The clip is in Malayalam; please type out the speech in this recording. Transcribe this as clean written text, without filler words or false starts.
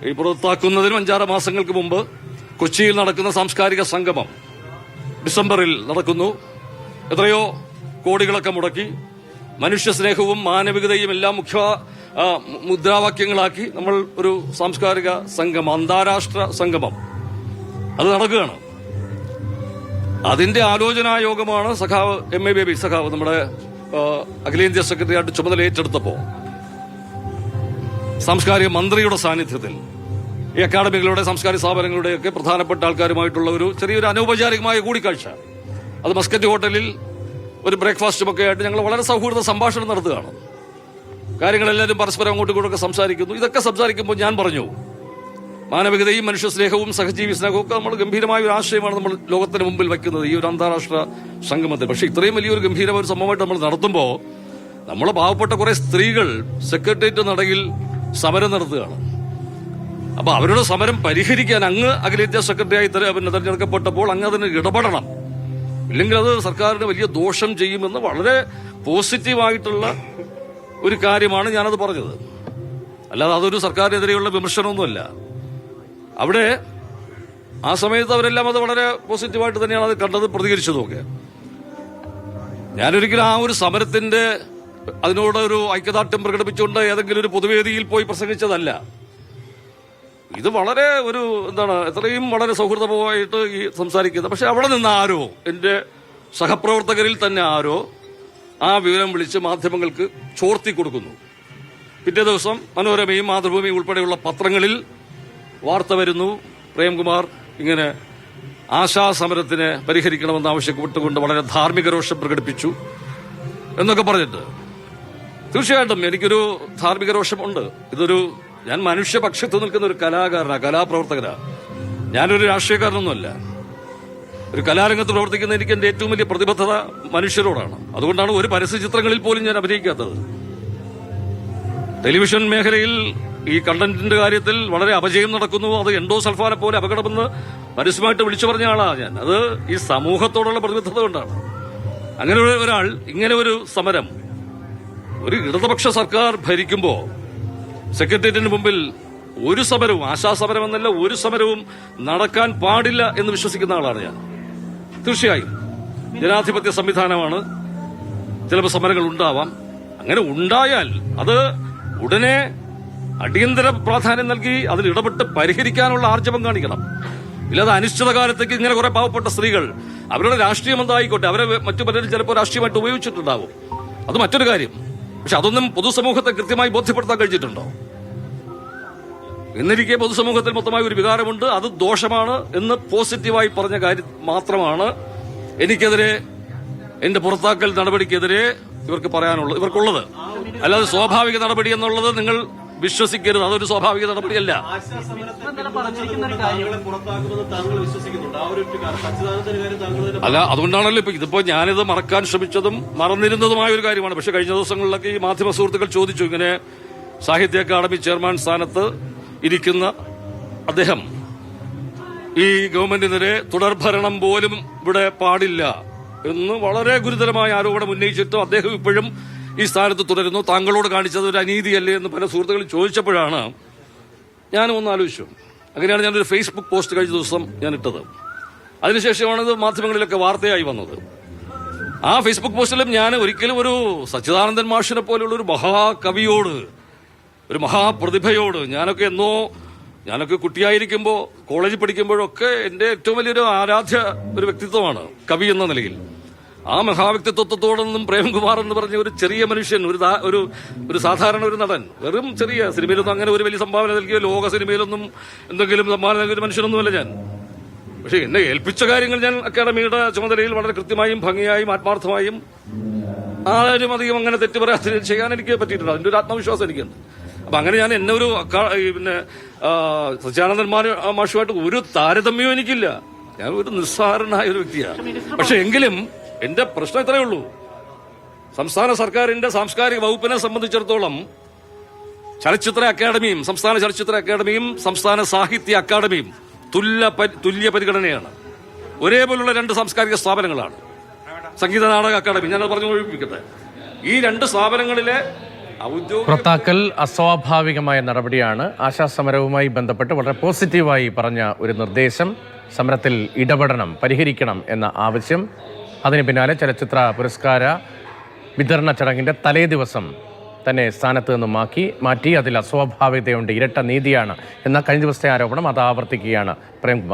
ഈ പുറത്താക്കുന്നതിനും 5-6 മാസങ്ങൾക്ക് മുമ്പ് കൊച്ചിയിൽ നടക്കുന്ന സാംസ്കാരിക സംഗമം ഡിസംബറിൽ നടക്കുന്നു. എത്രയോ കോടികളൊക്കെ മുടക്കി മനുഷ്യ സ്നേഹവും മാനവികതയും എല്ലാം മുഖ്യ മുദ്രാവാക്യങ്ങളാക്കി നമ്മൾ ഒരു സാംസ്കാരിക സംഗമം, അന്താരാഷ്ട്ര സംഗമം അത് നടക്കുകയാണ്. അതിന്റെ ആലോചനാ യോഗമാണ് സഖാവ് MA ബേബി സഖാവ് നമ്മുടെ അഖിലേന്ത്യാ സെക്രട്ടറിയായിട്ട് ചുമതല ഏറ്റെടുത്തപ്പോൾ സാംസ്കാരിക മന്ത്രിയുടെ സാന്നിധ്യത്തിൽ ഈ അക്കാദമികളുടെ സാംസ്കാരിക സ്ഥാപനങ്ങളുടെയൊക്കെ പ്രധാനപ്പെട്ട ആൾക്കാരുമായിട്ടുള്ള ഒരു ചെറിയൊരു അനൗപചാരികമായ കൂടിക്കാഴ്ച, അത് മസ്കറ്റ് ഹോട്ടലിൽ ഒരു ബ്രേക്ക്ഫാസ്റ്റുമൊക്കെ ആയിട്ട് ഞങ്ങൾ വളരെ സൗഹൃദ സംഭാഷണം നടത്തുകയാണ്. കാര്യങ്ങളെല്ലാവരും പരസ്പരം അങ്ങോട്ടും ഇങ്ങോട്ടൊക്കെ സംസാരിക്കുന്നു. ഇതൊക്കെ സംസാരിക്കുമ്പോൾ ഞാൻ പറഞ്ഞു, മാനവികതയും മനുഷ്യ സ്നേഹവും സഹജീവി സ്നേഹവും ഒക്കെ നമ്മൾ ഗംഭീരമായ ഒരു ആശയമാണ് നമ്മൾ ലോകത്തിന് മുമ്പിൽ വയ്ക്കുന്നത് ഈ ഒരു അന്താരാഷ്ട്ര സംഗമത്തിൽ. പക്ഷെ ഇത്രയും വലിയൊരു ഗംഭീരമായ ഒരു സംഭവമായിട്ട് നമ്മൾ നടത്തുമ്പോൾ നമ്മളെ പാവപ്പെട്ട കുറെ സ്ത്രീകൾ സെക്രട്ടേറിയറ്റ് നടയിൽ സമരം നടത്തുകയാണ്. അപ്പൊ അവരുടെ സമരം പരിഹരിക്കാൻ അങ്ങ് അഖിലേന്ത്യാ സെക്രട്ടറിയായി തെരഞ്ഞെടുക്കപ്പെട്ടപ്പോൾ അങ്ങ് അതിന് ഇടപെടണം, ഇല്ലെങ്കിൽ അത് സർക്കാരിന് വലിയ ദോഷം ചെയ്യുമെന്ന് വളരെ പോസിറ്റീവായിട്ടുള്ള ഒരു കാര്യമാണ് ഞാനത് പറഞ്ഞത്. അല്ലാതെ അതൊരു സർക്കാരിനെതിരെയുള്ള വിമർശനമൊന്നുമല്ല. അവിടെ ആ സമയത്ത് അവരെല്ലാം അത് വളരെ പോസിറ്റീവായിട്ട് തന്നെയാണ് അത് കണ്ടത്, പ്രതികരിച്ചതുമൊക്കെ. ഞാനൊരിക്കലും ആ ഒരു സമരത്തിന്റെ അതിനോട് ഒരു ഐക്യദാർഢ്യം പ്രകടിപ്പിച്ചുകൊണ്ട് ഏതെങ്കിലും ഒരു പൊതുവേദിയിൽ പോയി പ്രസംഗിച്ചതല്ല. ഇത് വളരെ ഒരു എത്രയും വളരെ സൗഹൃദമായിട്ട് ഈ സംസാരിക്കുന്നത്. പക്ഷെ അവിടെ നിന്ന് ആരോ, എന്റെ സഹപ്രവർത്തകരിൽ തന്നെ ആരോ ആ വിവരം വിളിച്ച് മാധ്യമങ്ങൾക്ക് ചോർത്തി കൊടുക്കുന്നു. പിറ്റേ ദിവസം മനോരമയും മാതൃഭൂമിയും ഉൾപ്പെടെയുള്ള പത്രങ്ങളിൽ വാർത്ത വരുന്നു, പ്രേംകുമാർ ഇങ്ങനെ ആശാസമരത്തിനെ പരിഹരിക്കണമെന്ന് ആവശ്യപ്പെട്ടുകൊണ്ട് വളരെ ധാർമ്മിക രോഷം പ്രകടിപ്പിച്ചു എന്നൊക്കെ പറഞ്ഞിട്ട്. തീർച്ചയായിട്ടും എനിക്കൊരു ധാർമ്മിക രോഷമുണ്ട്. ഞാൻ മനുഷ്യപക്ഷത്ത് നിൽക്കുന്ന ഒരു കലാകാരനാണ്, കലാപ്രവർത്തകനാണ്. ഞാനൊരു രാഷ്ട്രീയക്കാരനൊന്നുമല്ല. ഒരു കലാരംഗത്ത് പ്രവർത്തിക്കുന്ന എനിക്ക് എന്റെ ഏറ്റവും വലിയ പ്രതിബദ്ധത മനുഷ്യരോടാണ്. അതുകൊണ്ടാണ് ഒരു പരസ്യ ചിത്രങ്ങളിൽ പോലും ഞാൻ അഭിനയിക്കാത്തത്. ടെലിവിഷൻ മേഖലയിൽ ഈ കണ്ടന്റിന്റെ കാര്യത്തിൽ വളരെ അപജയം നടക്കുന്നു, അത് എൻഡോസൾഫാനെ പോലെ അപകടമെന്ന് പരസ്യമായിട്ട് വിളിച്ചു പറഞ്ഞ ആളാണ് ഞാൻ. അത് ഈ സമൂഹത്തോടുള്ള പ്രതിബദ്ധത കൊണ്ടാണ്. അങ്ങനെ ഒരാൾ ഇങ്ങനെ ഒരു സമരം, ഒരു ഇടതുപക്ഷ സർക്കാർ ഭരിക്കുമ്പോ സെക്രട്ടേറിയറ്റിന് മുമ്പിൽ ഒരു സമരവും, ആശാസമരം എന്നല്ല ഒരു സമരവും നടക്കാൻ പാടില്ല എന്ന് വിശ്വസിക്കുന്ന ആളാണ് ഞാൻ. തീർച്ചയായും ജനാധിപത്യ സംവിധാനമാണ്, ചിലപ്പോൾ സമരങ്ങൾ ഉണ്ടാവാം. അങ്ങനെ ഉണ്ടായാൽ അത് ഉടനെ അടിയന്തര പ്രാധാന്യം നൽകി അതിൽ ഇടപെട്ട് പരിഹരിക്കാനുള്ള ആർജവം കാണിക്കണം. ഇല്ലാതെ അനിശ്ചിതകാലത്തേക്ക് ഇങ്ങനെ കുറെ പാവപ്പെട്ട സ്ത്രീകൾ അവരുടെ രാഷ്ട്രീയം എന്തായിക്കോട്ടെ, അവരെ മറ്റു പലരും ചിലപ്പോൾ രാഷ്ട്രീയമായിട്ട് ഉപയോഗിച്ചിട്ടുണ്ടാവും, അത് മറ്റൊരു കാര്യം. പക്ഷെ അതൊന്നും പൊതുസമൂഹത്തെ കൃത്യമായി ബോധ്യപ്പെടുത്താൻ കഴിഞ്ഞിട്ടുണ്ടോ? എന്നിരിക്കെ പൊതുസമൂഹത്തിൽ മൊത്തമായ ഒരു വികാരമുണ്ട്, അത് ദോഷമാണ് എന്ന് പോസിറ്റീവായി പറഞ്ഞ കാര്യം മാത്രമാണ് എനിക്കെതിരെ, എന്റെ പുറത്താക്കൽ നടപടിക്കെതിരെ ഇവർക്ക് പറയാനുള്ളത്, ഇവർക്കുള്ളത്. അല്ലാതെ സ്വാഭാവിക നടപടി എന്നുള്ളത് നിങ്ങൾ വിശ്വസിക്കരുത്, അതൊരു സ്വാഭാവിക നടപടിയല്ല. അല്ല, അതുകൊണ്ടാണല്ലോ ഇതിപ്പോ ഞാനിത് മറക്കാൻ ശ്രമിച്ചതും മറന്നിരുന്നതുമായ ഒരു കാര്യമാണ്. പക്ഷെ കഴിഞ്ഞ ദിവസങ്ങളിലൊക്കെ ഈ മാധ്യമ സുഹൃത്തുക്കൾ ചോദിച്ചു, ഇങ്ങനെ സാഹിത്യ അക്കാദമി ചെയർമാൻ സ്ഥാനത്ത് ഇരിക്കുന്ന അദ്ദേഹം ഈ ഗവൺമെന്റിനെതിരെ തുടർഭരണം പോലും ഇവിടെ പാടില്ല എന്ന് വളരെ ഗുരുതരമായ ആരോപണം ഉന്നയിച്ചിട്ടും അദ്ദേഹം ഇപ്പോഴും ഈ സ്ഥാനത്ത് തുടരുന്നു. താങ്കളോട് കാണിച്ചത് ഒരു അനീതിയല്ലേ എന്ന് പല സുഹൃത്തുക്കൾ ചോദിച്ചപ്പോഴാണ് ഞാനും ഒന്ന് ആലോചിച്ചു. അങ്ങനെയാണ് ഞാനൊരു ഫേസ്ബുക്ക് പോസ്റ്റ് കഴിഞ്ഞ ദിവസം ഞാൻ ഇട്ടത്. അതിനുശേഷമാണ് ഇത് മാധ്യമങ്ങളിലൊക്കെ വാർത്തയായി വന്നത്. ആ ഫേസ്ബുക്ക് പോസ്റ്റിലും ഞാൻ ഒരിക്കലും ഒരു സച്ചിദാനന്ദൻ മാഷിനെ പോലെയുള്ള ഒരു മഹാകവിയോട്, ഒരു മഹാപ്രതിഭയോട്, ഞാനൊക്കെ കുട്ടിയായിരിക്കുമ്പോൾ കോളേജിൽ പഠിക്കുമ്പോഴൊക്കെ എന്റെ ഏറ്റവും വലിയൊരു ആരാധ്യ ഒരു വ്യക്തിത്വമാണ് കവി എന്ന നിലയിൽ. ആ മഹാവ്യക്തിത്വത്തോടൊന്നും പ്രേംകുമാർ എന്ന് പറഞ്ഞ ഒരു ചെറിയ മനുഷ്യൻ, ഒരു സാധാരണ ഒരു നടൻ, വെറും ചെറിയ സിനിമയിലൊന്നും അങ്ങനെ ഒരു വലിയ സംഭാവന നൽകിയ, ലോക സിനിമയിലൊന്നും എന്തെങ്കിലും സംഭാവന നൽകിയ മനുഷ്യനൊന്നുമല്ല ഞാൻ. പക്ഷെ എന്നെ ഏൽപ്പിച്ച കാര്യങ്ങൾ ഞാൻ അക്കാദമിയുടെ ചുമതലയിൽ വളരെ കൃത്യമായും ഭംഗിയായും ആത്മാർത്ഥമായും ആരും അധികം അങ്ങനെ തെറ്റ് പറയാതെ ചെയ്യാൻ എനിക്ക് പറ്റിയിട്ടുണ്ട്. അതിന്റെ ഒരു ആത്മവിശ്വാസം എനിക്കുണ്ട്. അപ്പൊ അങ്ങനെ ഞാൻ എന്നെ ഒരു സച്ചിദാനന്ദൻ മാഷുമായിട്ട് ഒരു താരതമ്യവും എനിക്കില്ല. ഞാൻ ഒരു നിസ്സാരനായ ഒരു വ്യക്തിയാണ്. പക്ഷെ എങ്കിലും എന്റെ പ്രശ്നം ഇത്രയേ ഉള്ളൂ, സംസ്ഥാന സർക്കാരിന്റെ സാംസ്കാരിക വകുപ്പിനെ സംബന്ധിച്ചിടത്തോളം ചലച്ചിത്ര അക്കാദമിയും സംസ്ഥാന ചലച്ചിത്ര അക്കാദമിയും സംസ്ഥാന സാഹിത്യ അക്കാദമിയും തുല്യ പരിഗണനയാണ്. ഒരേപോലുള്ള രണ്ട് സാംസ്കാരിക സ്ഥാപനങ്ങളാണ്. സംഗീത നാടക അക്കാദമി, ഞാനത് പറഞ്ഞു ഒഴിപ്പിക്കട്ടെ. ഈ രണ്ട് സ്ഥാപനങ്ങളിലെ പുറത്താക്കൽ അസ്വാഭാവികമായ നടപടിയാണ്. ആശാസമരവുമായി ബന്ധപ്പെട്ട് വളരെ പോസിറ്റീവായി പറഞ്ഞ ഒരു നിർദ്ദേശം, സമരത്തിൽ ഇടപെടണം, പരിഹരിക്കണം എന്ന ആവശ്യം. അതിന് പിന്നാലെ ചലച്ചിത്ര പുരസ്കാര വിതരണ ചടങ്ങിൻ്റെ തലേ ദിവസം തന്നെ സ്ഥാനത്ത് നിന്ന് മാറ്റി. അതിൽ അസ്വാഭാവികതയുണ്ട്, ഇരട്ട നീതിയാണ് എന്ന കഴിഞ്ഞ ദിവസത്തെ ആരോപണം അത് ആവർത്തിക്കുകയാണ് പ്രേംകുമാർ.